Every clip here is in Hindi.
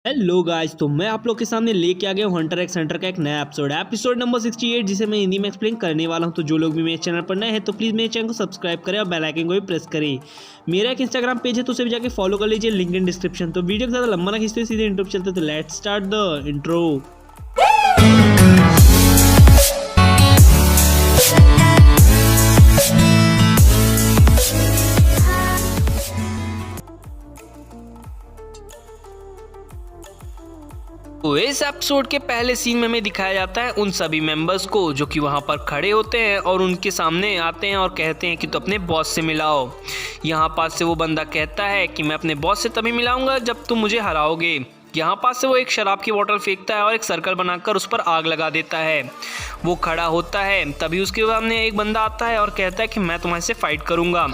हेलो गाइस, तो मैं आप लोग के सामने लेके आ गया हूँ हंटर एक्स हंटर का एक नया एपिसोड नंबर 68, जिसे मैं हिंदी में एक्सप्लेन करने वाला हूँ। तो जो लोग भी मेरे चैनल पर नए हैं तो प्लीज़ मेरे चैनल को सब्सक्राइब करें और बेल आइकन को भी प्रेस करें। मेरा एक इंस्टाग्राम पेज है तो उसे भी जाके फॉलो कर लीजिए, लिंक इन डिस्क्रिप्शन। तो वीडियो को ज़्यादा लंबा ना खींचते सीधे इंट्रो पे चलते, तो लेट्स स्टार्ट द इंट्रो। तो इस एपिसोड के पहले सीन में हमें दिखाया जाता है उन सभी मेंबर्स को जो कि वहाँ पर खड़े होते हैं और उनके सामने आते हैं और कहते हैं कि तो अपने बॉस से मिलाओ। यहाँ पास से वो बंदा कहता है कि मैं अपने बॉस से तभी मिलाऊंगा जब तुम मुझे हराओगे। यहाँ पास से वो एक शराब की बोतल फेंकता है और एक सर्कल बनाकर उस पर आग लगा देता है। वो खड़ा होता है, तभी उसके सामने एक बंदा आता है और कहता है कि मैं तुम्हारे से फाइट करूँगा।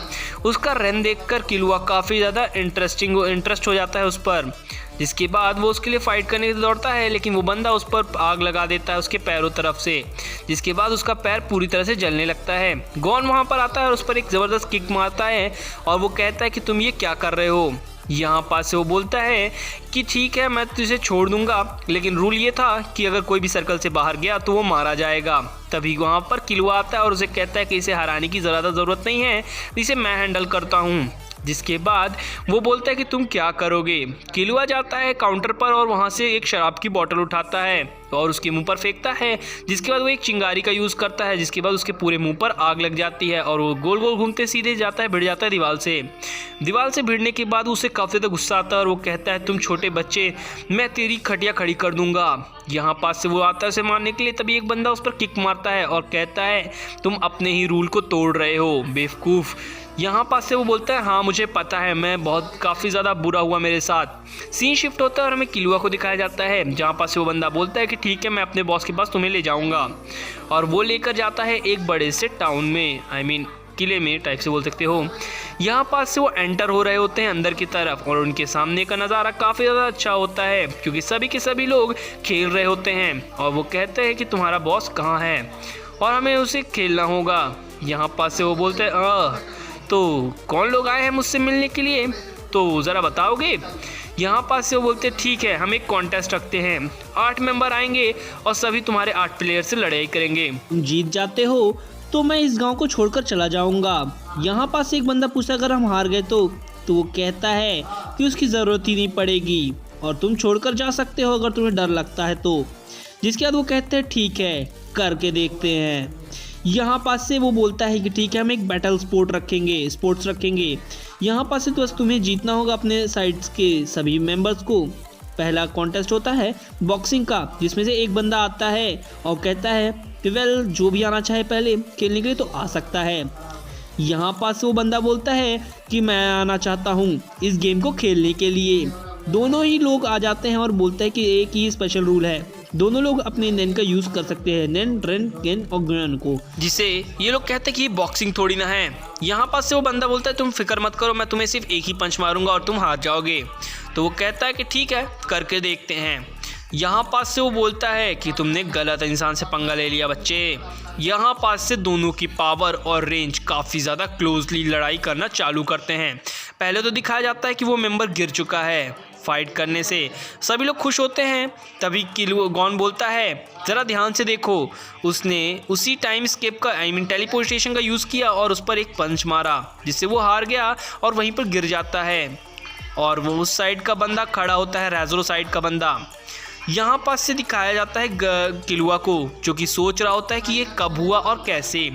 उसका रन देखकर किलुआ काफ़ी ज़्यादा इंटरेस्ट हो जाता है उस पर, जिसके बाद वो उसके लिए फ़ाइट करने के लिए दौड़ता है, लेकिन वो बंदा उस पर आग लगा देता है उसके पैरों तरफ से, जिसके बाद उसका पैर पूरी तरह से जलने लगता है। गॉन वहाँ पर आता है और उस पर एक ज़बरदस्त किक मारता है और वो कहता है कि तुम ये क्या कर रहे हो। यहाँ पास से वो बोलता है कि ठीक है, मैं तुझे छोड़ दूंगा, लेकिन रूल ये था कि अगर कोई भी सर्कल से बाहर गया तो वो मारा जाएगा। तभी वहाँ पर किलुआ आता है और उसे कहता है कि इसे हराने की ज़्यादा ज़रूरत नहीं है, इसे मैं हैंडल करता हूँ। जिसके बाद वो बोलता है कि तुम क्या करोगे। किलुआ जाता है काउंटर पर और वहाँ से एक शराब की बोतल उठाता है और उसके मुंह पर फेंकता है, जिसके बाद वो एक चिंगारी का यूज़ करता है, जिसके बाद उसके पूरे मुंह पर आग लग जाती है और वो गोल गोल घूमते सीधे जाता है, भिड़ जाता है दीवार से भिड़ने के बाद उसे काफ़ी ज़्यादा गुस्सा आता है और वो कहता है तुम छोटे बच्चे, मैं तेरी खटिया खड़ी कर दूंगा। यहाँ पास से वो आता है उसे मारने के लिए, तभी एक बंदा उस पर किक मारता है और कहता है तुम अपने ही रूल को तोड़ रहे हो बेवकूफ़। यहाँ पास से वो बोलता है हाँ मुझे पता है, मैं काफ़ी ज़्यादा बुरा हुआ मेरे साथ। सीन शिफ्ट होता है और हमें किलुआ को दिखाया जाता है, जहाँ पास से वो बंदा बोलता है कि ठीक है, मैं अपने बॉस के पास तुम्हें ले जाऊँगा। और वो लेकर जाता है एक बड़े से टाउन में, किले में टाइप से बोल सकते हो। यहाँ पास से वो एंटर हो रहे होते हैं अंदर की तरफ और उनके सामने का नज़ारा काफ़ी ज़्यादा अच्छा होता है, क्योंकि सभी के सभी लोग खेल रहे होते हैं और वो कहते हैं कि तुम्हारा बॉस कहाँ है और हमें उसे खेलना होगा। यहाँ पास से वो बोलते हैं तो कौन लोग आए हैं मुझसे मिलने के लिए, तो ज़रा बताओगे। यहाँ पास से वो बोलते ठीक है, हम एक कॉन्टेस्ट रखते हैं, 8 मेंबर आएंगे और सभी तुम्हारे 8 प्लेयर से लड़ाई करेंगे। तुम जीत जाते हो तो मैं इस गांव को छोड़कर चला जाऊंगा। यहाँ पास एक बंदा पूछता अगर हम हार गए तो वो कहता है कि उसकी ज़रूरत ही नहीं पड़ेगी और तुम छोड़कर जा सकते हो अगर तुम्हें डर लगता है तो। जिसके बाद वो कहते हैं ठीक है, करके देखते हैं। यहाँ पास से वो बोलता है कि ठीक है, हम एक बैटल स्पोर्ट्स रखेंगे। यहाँ पास से तो बस तुम्हें जीतना होगा अपने साइड्स के सभी मेंबर्स को। पहला कॉन्टेस्ट होता है बॉक्सिंग का, जिसमें से एक बंदा आता है और कहता है कि वेल, जो भी आना चाहे पहले खेलने के लिए तो आ सकता है। यहाँ पास वो बंदा बोलता है कि मैं आना चाहता हूँ इस गेम को खेलने के लिए। दोनों ही लोग आ जाते हैं और बोलते हैं कि एक ही स्पेशल रूल है, दोनों लोग अपने नेन का यूज़ कर सकते हैं, नेन, रेन, गेन और गन को, जिसे ये लोग कहते हैं कि बॉक्सिंग थोड़ी ना है। यहाँ पास से वो बंदा बोलता है तुम फिक्र मत करो, मैं तुम्हें सिर्फ एक ही पंच मारूंगा और तुम हार जाओगे। तो वो कहता है कि ठीक है, करके देखते हैं। यहाँ पास से वो बोलता है कि तुमने गलत इंसान से पंगा ले लिया बच्चे। यहाँ पास से दोनों की पावर और रेंज काफ़ी ज़्यादा क्लोजली लड़ाई करना चालू करते हैं। पहले तो दिखाया जाता है कि वो मेंबर गिर चुका है फाइट करने से, सभी लोग खुश होते हैं। तभी गॉन बोलता है ज़रा ध्यान से देखो, उसने उसी टाइम स्केप का टेलीपोर्टेशन का यूज़ किया और उस पर एक पंच मारा, जिससे वो हार गया और वहीं पर गिर जाता है। और वो उस साइड का बंदा खड़ा होता है, रेज़रो साइड का बंदा। यहाँ पास से दिखाया जाता है किलुआ को, जो कि सोच रहा होता है कि ये कब हुआ और कैसे।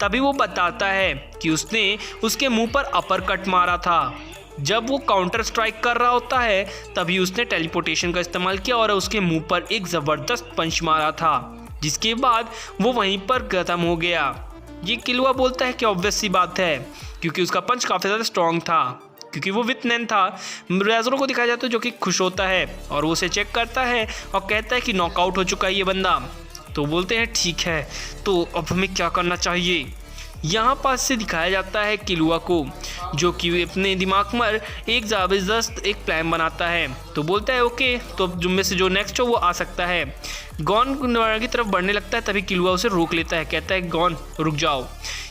तभी वो बताता है कि उसने उसके मुंह पर अपर कट मारा था। जब वो काउंटर स्ट्राइक कर रहा होता है तभी उसने टेलीपोर्टेशन का इस्तेमाल किया और उसके मुंह पर एक ज़बरदस्त पंच मारा था, जिसके बाद वो वहीं पर ख़त्म हो गया। ये किलुआ बोलता है कि ऑब्वियस सी बात है, क्योंकि उसका पंच काफ़ी ज़्यादा स्ट्रॉन्ग था, क्योंकि वो विथ नैन था। रेज़रो को दिखाया जाता है जो कि खुश होता है और वो उसे चेक करता है और कहता है कि नॉकआउट हो चुका है ये बंदा। तो बोलते हैं ठीक है, तो अब हमें क्या करना चाहिए। यहाँ पास से दिखाया जाता है किलुआ को, जो कि अपने दिमाग में एक ज़बरदस्त एक प्लान बनाता है। तो बोलता है ओके, तो अब जुम्मे से जो नेक्स्ट हो वो आ सकता है। गॉन की तरफ बढ़ने लगता है, तभी किलुआ उसे रोक लेता है, कहता है गॉन रुक जाओ।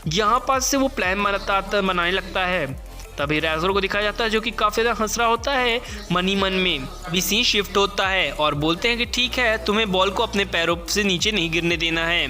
यहाँ पास से वो प्लान बनाने लगता है। तभी रैज़रो को दिखाया जाता है जो कि काफ़ी ज़्यादा हंस रहा होता है मनी मन में। अभी सीन शिफ्ट होता है और बोलते हैं कि ठीक है, तुम्हें बॉल को अपने पैरों से नीचे नहीं गिरने देना है।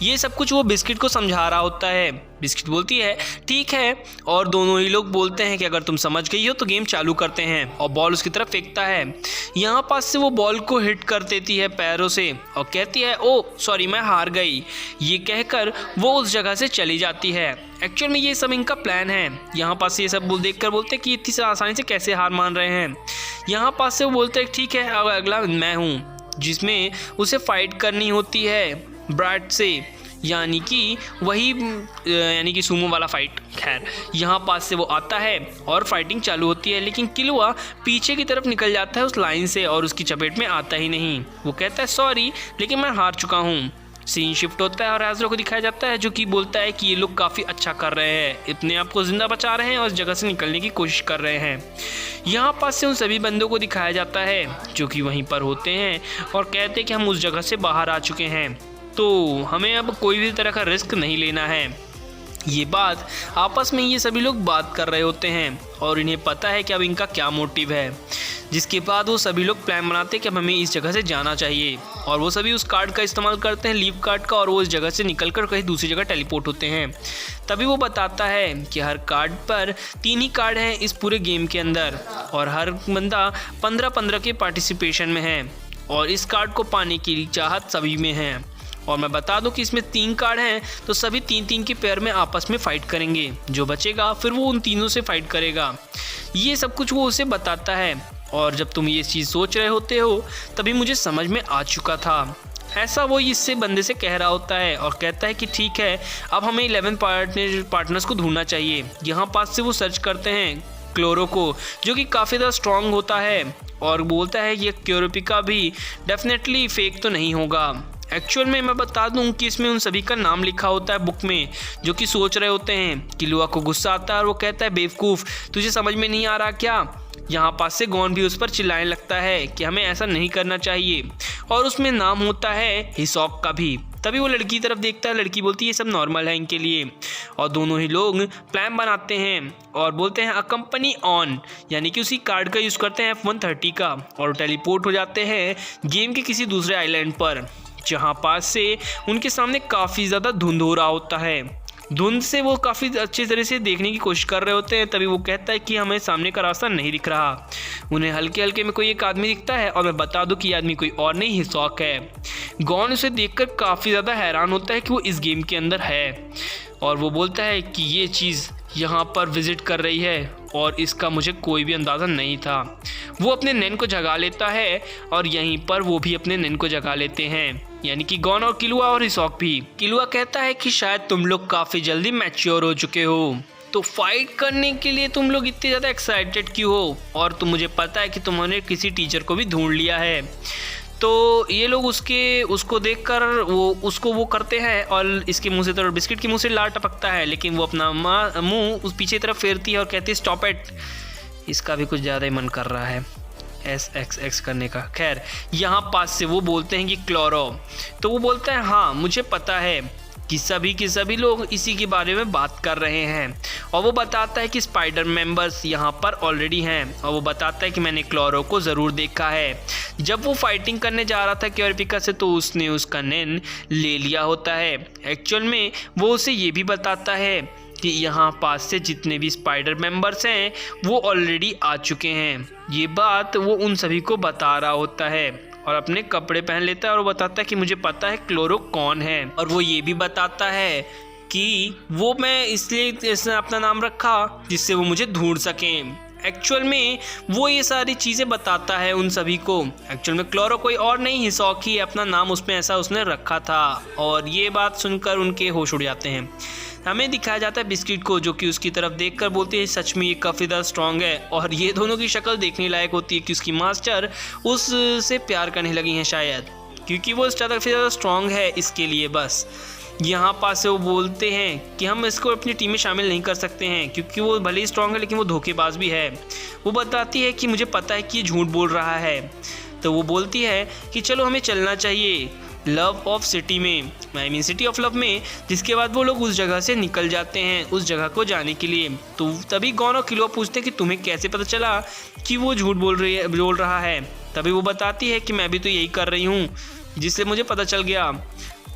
ये सब कुछ वो बिस्किट को समझा रहा होता है। बिस्किट बोलती है ठीक है, और दोनों ही लोग बोलते हैं कि अगर तुम समझ गई हो तो गेम चालू करते हैं, और बॉल उसकी तरफ फेंकता है। यहाँ पास से वो बॉल को हिट कर देती है पैरों से और कहती है ओ सॉरी मैं हार गई। ये कहकर वो उस जगह से चली जाती है। एक्चुअल में ये सब इनका प्लान है। यहाँ पास से ये सब देखकर बोलते हैं कि इतनी आसानी से कैसे हार मान रहे हैं। यहाँ पास से वो बोलते हैं ठीक है, अब अगला मैं हूँ, जिसमें उसे फाइट करनी होती है ब्रैट से, यानी कि सुमो वाला फाइट। खैर यहाँ पास से वो आता है और फाइटिंग चालू होती है, लेकिन किलुआ पीछे की तरफ निकल जाता है उस लाइन से और उसकी चपेट में आता ही नहीं। वो कहता है सॉरी लेकिन मैं हार चुका हूँ। सीन शिफ्ट होता है और रैज़रो को दिखाया जाता है जो कि बोलता है कि ये लोग काफ़ी अच्छा कर रहे हैं, अपने आप को जिंदा बचा रहे हैं और इस जगह से निकलने की कोशिश कर रहे हैं। यहाँ पास से उन सभी बंदों को दिखाया जाता है जो कि वहीं पर होते हैं और कहते हैं कि हम उस जगह से बाहर आ चुके हैं, तो हमें अब कोई भी तरह का रिस्क नहीं लेना है। ये बात आपस में ये सभी लोग बात कर रहे होते हैं और इन्हें पता है कि अब इनका क्या मोटिव है। जिसके बाद वो सभी लोग प्लान बनाते हैं कि अब हमें इस जगह से जाना चाहिए, और वो सभी उस कार्ड का इस्तेमाल करते हैं, लीव कार्ड का, और वो इस जगह से निकलकर कहीं दूसरी जगह टेलीपोर्ट होते हैं। तभी वो बताता है कि हर कार्ड पर 3 ही कार्ड हैं इस पूरे गेम के अंदर, और हर बंदा 15-15 के पार्टिसिपेशन में है, और इस कार्ड को पाने की चाहत सभी में है। और मैं बता दूं कि इसमें 3 कार्ड हैं, तो सभी 3-3 के पेयर में आपस में फ़ाइट करेंगे। जो बचेगा फिर वो उन तीनों से फ़ाइट करेगा। ये सब कुछ वो उसे बताता है, और जब तुम ये चीज़ सोच रहे होते हो तभी मुझे समझ में आ चुका था। ऐसा वो इससे बंदे से कह रहा होता है और कहता है कि ठीक है, अब हमें 11 पार्टनर्स को ढूंढना चाहिए। यहाँ पास से वो सर्च करते हैं क्लोरो को, जो कि काफ़ी ज़्यादा स्ट्रॉन्ग होता है, और बोलता है कि क्योरोपिका भी डेफिनेटली फेक तो नहीं होगा। एक्चुअल में मैं बता दूं कि इसमें उन सभी का नाम लिखा होता है बुक में, जो कि सोच रहे होते हैं। किलुआ को गुस्सा आता है और वो कहता है बेवकूफ़, तुझे समझ में नहीं आ रहा क्या? यहाँ पास से गॉन भी उस पर चिल्लाने लगता है कि हमें ऐसा नहीं करना चाहिए, और उसमें नाम होता है हिसोक का भी। तभी वो लड़की की तरफ देखता है, लड़की बोलती है ये सब नॉर्मल है इनके लिए, और दोनों ही लोग प्लान बनाते हैं और बोलते हैं अकम्पनी ऑन, यानी कि उसी कार्ड का यूज़ करते हैं F130 का, और टेलीपोर्ट हो जाते हैं गेम के किसी दूसरे आइलैंड पर, जहाँ पास से उनके सामने काफ़ी ज़्यादा धुंध हो रहा होता है। धुंध से वो काफ़ी अच्छी तरह से देखने की कोशिश कर रहे होते हैं। तभी वो कहता है कि हमें सामने का रास्ता नहीं दिख रहा। उन्हें हल्के हल्के में कोई एक आदमी दिखता है, और मैं बता दूं कि ये आदमी कोई और नहीं हिसोक है। गॉन उसे देखकर काफ़ी ज़्यादा हैरान होता है कि वो इस गेम के अंदर है, और वो बोलता है कि ये चीज़ यहाँ पर विज़िट कर रही है और इसका मुझे कोई भी अंदाज़ा नहीं था। वो अपने नैन को जगा लेता है और यहीं पर वो भी अपने नैन को जगा लेते हैं, यानी कि गॉन और किलुआ और हिसोक भी। किलुआ कहता है कि शायद तुम लोग काफ़ी जल्दी मैच्योर हो चुके हो, तो फाइट करने के लिए तुम लोग इतने ज़्यादा एक्साइटेड क्यों हो, और तो मुझे पता है कि तुमने किसी टीचर को भी ढूंढ लिया है। तो ये लोग उसको देखकर वो करते हैं, और इसके मुंह से तो बिस्किट के मुंह से लार टपकता है, लेकिन वो अपना मुंह उस पीछे तरफ फेरती है और कहती है स्टॉप इट। इसका भी कुछ ज़्यादा ही मन कर रहा है SXX करने का। खैर यहाँ पास से वो बोलते हैं कि क्लोरो, तो वो बोलता है हाँ मुझे पता है कि सभी लोग इसी के बारे में बात कर रहे हैं, और वो बताता है कि स्पाइडर मेंबर्स यहाँ पर ऑलरेडी हैं, और वो बताता है कि मैंने क्लोरो को ज़रूर देखा है। जब वो फाइटिंग करने जा रहा था क्योरपिका से, तो उसने उसका नैन ले लिया होता है। एक्चुअल में वो उसे ये भी बताता है कि यहाँ पास से जितने भी स्पाइडर मेंबर्स हैं वो ऑलरेडी आ चुके हैं। ये बात वो उन सभी को बता रहा होता है, और अपने कपड़े पहन लेता है और बताता है कि मुझे पता है क्लोरो कौन है, और वो ये भी बताता है कि वो मैं इसलिए इसने अपना नाम रखा जिससे वो मुझे ढूंढ सकें। एक्चुअल में वो ये सारी चीज़ें बताता है उन सभी को। एक्चुअल में क्लोरो कोई और नहीं हिसोक ही, अपना नाम उसमें ऐसा उसने रखा था, और ये बात सुनकर उनके होश उड़ जाते हैं। हमें दिखाया जाता है बिस्किट को, जो कि उसकी तरफ देखकर बोलती है सच में ये काफ़ी ज़्यादा स्ट्रॉन्ग है, और ये दोनों की शक्ल देखने लायक होती है कि उसकी मास्टर उससे प्यार करने लगी हैं शायद, क्योंकि वो काफ़ी ज़्यादा स्ट्रॉन्ग है इसके लिए। बस यहाँ पास से वो बोलते हैं कि हम इसको अपनी टीम में शामिल नहीं कर सकते हैं, क्योंकि वो भले ही स्ट्रॉन्ग है लेकिन वो धोखेबाज भी है। वो बताती है कि मुझे पता है कि ये झूठ बोल रहा है, तो वो बोलती है कि चलो हमें चलना चाहिए। लव ऑफ सिटी में, I mean city of love में। जिसके बाद वो लोग उस जगह से निकल जाते हैं उस जगह को जाने के लिए। तो तभी गॉन और किलुआ पूछते हैं कि तुम्हें कैसे पता चला कि वो झूठ बोल रहा है। तभी वो बताती है कि मैं भी तो यही कर रही हूँ, जिससे मुझे पता चल गया।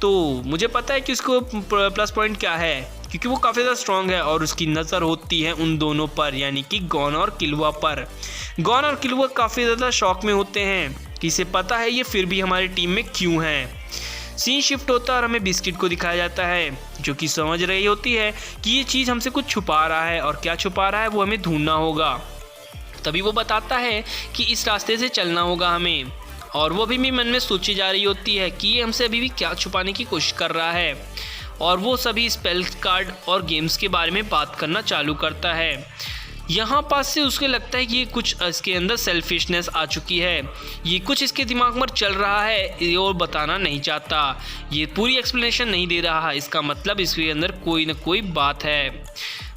तो मुझे पता है कि उसको प्लस पॉइंट क्या है, क्योंकि वो काफ़ी ज़्यादा स्ट्रॉन्ग है और उसकी नज़र होती है उन दोनों पर, यानी कि गॉन और किलुआ पर। गॉन और किलुआ काफ़ी ज़्यादा शॉक में होते हैं कि इसे पता है ये फिर भी हमारी टीम में क्यों है। सीन शिफ्ट होता है और हमें बिस्किट को दिखाया जाता है, जो कि समझ रही होती है कि ये चीज़ हमसे कुछ छुपा रहा है और क्या छुपा रहा है वो हमें ढूंढना होगा। तभी वो बताता है कि इस रास्ते से चलना होगा हमें, और वो भी मन में सोची जा रही होती है कि ये हमसे अभी भी क्या छुपाने की कोशिश कर रहा है। और वो सभी स्पेल कार्ड और गेम्स के बारे में बात करना चालू करता है। यहाँ पास से उसके लगता है कि ये कुछ इसके अंदर सेल्फिशनेस आ चुकी है, ये कुछ इसके दिमाग में चल रहा है, ये और बताना नहीं चाहता, ये पूरी एक्सप्लेनेशन नहीं दे रहा। इसका मतलब इसके अंदर कोई ना कोई बात है।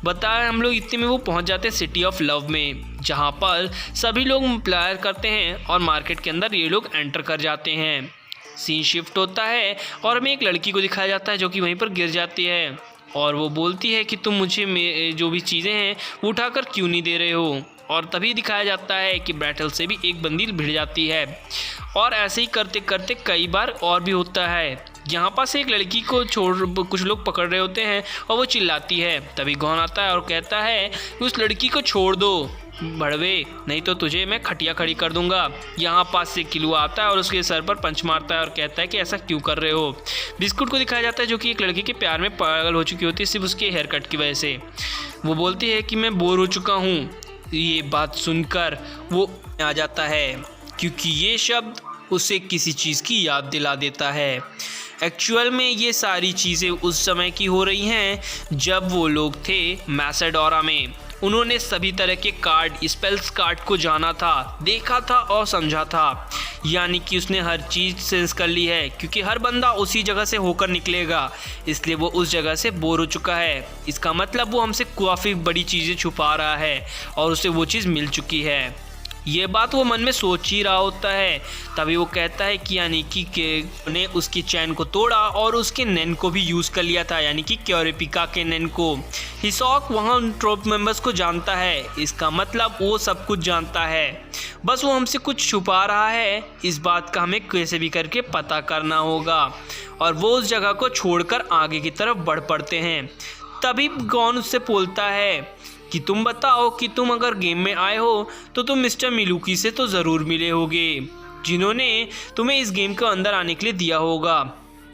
बताया हम लोग इतने में वो पहुंच जाते हैं सिटी ऑफ लव में, जहाँ पर सभी लोग प्लेयर करते हैं और मार्केट के अंदर ये लोग एंटर कर जाते हैं। सीन शिफ्ट होता है और हमें एक लड़की को दिखाया जाता है जो कि वहीं पर गिर जाती है, और वो बोलती है कि तुम मुझे जो भी चीज़ें हैं वो उठाकर क्यों नहीं दे रहे हो। और तभी दिखाया जाता है कि बैटल से भी एक बंदी भिड़ जाती है, और ऐसे ही करते करते कई बार और भी होता है। यहाँ पास एक लड़की को कुछ लोग पकड़ रहे होते हैं और वो चिल्लाती है। तभी गॉन आता है और कहता है कि उस लड़की को छोड़ दो भड़वे, नहीं तो तुझे मैं खटिया खड़ी कर दूंगा। यहाँ पास से किलुआ आता है और उसके सर पर पंच मारता है और कहता है कि ऐसा क्यों कर रहे हो। बिस्कुट को दिखाया जाता है जो कि एक लड़की के प्यार में पागल हो चुकी होती है सिर्फ उसके हेयर कट की वजह से। वो बोलती है कि मैं बोर हो चुका हूँ। ये बात सुनकर वो आ जाता है, क्योंकि ये शब्द उसे किसी चीज़ की याद दिला देता है। एक्चुअल में ये सारी चीज़ें उस समय की हो रही हैं जब वो लोग थे मैसेडोरा में। उन्होंने सभी तरह के कार्ड, स्पेल्स कार्ड को जाना था, देखा था और समझा था, यानी कि उसने हर चीज़ सेंस कर ली है, क्योंकि हर बंदा उसी जगह से होकर निकलेगा, इसलिए वो उस जगह से बोर हो चुका है। इसका मतलब वो हमसे काफ़ी बड़ी चीज़ें छुपा रहा है और उसे वो चीज़ मिल चुकी है। ये बात वो मन में सोच ही रहा होता है। तभी वो कहता है कि यानी कि ने उसकी चैन को तोड़ा और उसके नैन को भी यूज़ कर लिया था, यानी कि क्योरेपिका के नैन को। हिसॉक वहाँ उन ट्रोप मेंबर्स को जानता है, इसका मतलब वो सब कुछ जानता है, बस वो हमसे कुछ छुपा रहा है। इस बात का हमें कैसे भी करके पता करना होगा, और वो उस जगह को छोड़कर आगे की तरफ बढ़ पड़ते हैं। तभी गॉन उससे बोलता है कि तुम बताओ कि तुम अगर गेम में आए हो तो तुम मिस्टर मिलूकी से तो ज़रूर मिले होगे, जिन्होंने तुम्हें इस गेम के अंदर आने के लिए दिया होगा।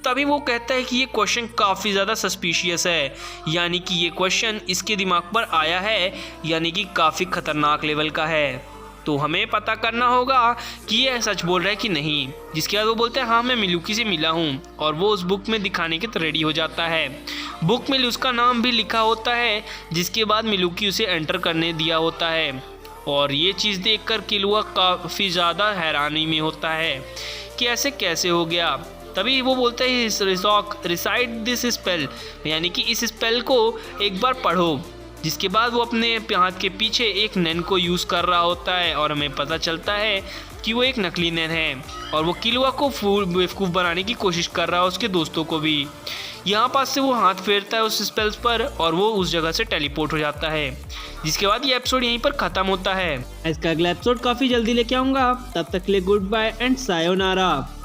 तभी वो कहता है कि ये क्वेश्चन काफ़ी ज़्यादा सस्पिशियस है, यानी कि ये क्वेश्चन इसके दिमाग पर आया है, यानी कि काफ़ी ख़तरनाक लेवल का है। तो हमें पता करना होगा कि ये सच बोल रहा है कि नहीं। जिसके बाद वो बोलते हैं हाँ मैं मिलूकी से मिला हूँ, और वो उस बुक में दिखाने के रेडी हो जाता है। बुक में उसका नाम भी लिखा होता है, जिसके बाद मिलूकी उसे एंटर करने दिया होता है। और ये चीज़ देखकर किलुआ काफ़ी ज़्यादा हैरानी में होता है कि ऐसे कैसे हो गया। तभी वो बोलता है हिसॉक रिसाइट दिस स्पेल, यानी कि इस स्पेल को एक बार पढ़ो। जिसके बाद वो अपने हाथ के पीछे एक नैन को यूज़ कर रहा होता है, और हमें पता चलता है कि वो एक नकली नैन है, और वो किलुआ को बेवकूफ़ बनाने की कोशिश कर रहा है, उसके दोस्तों को भी। यहाँ पास से वो हाथ फेरता है उस स्पेल्स पर और वो उस जगह से टेलीपोर्ट हो जाता है। जिसके बाद ये एपिसोड यहीं पर ख़त्म होता है। इसका अगला एपिसोड काफ़ी जल्दी लेके आऊँगा, तब तक के लिए गुड बाय एंड सायोनारा।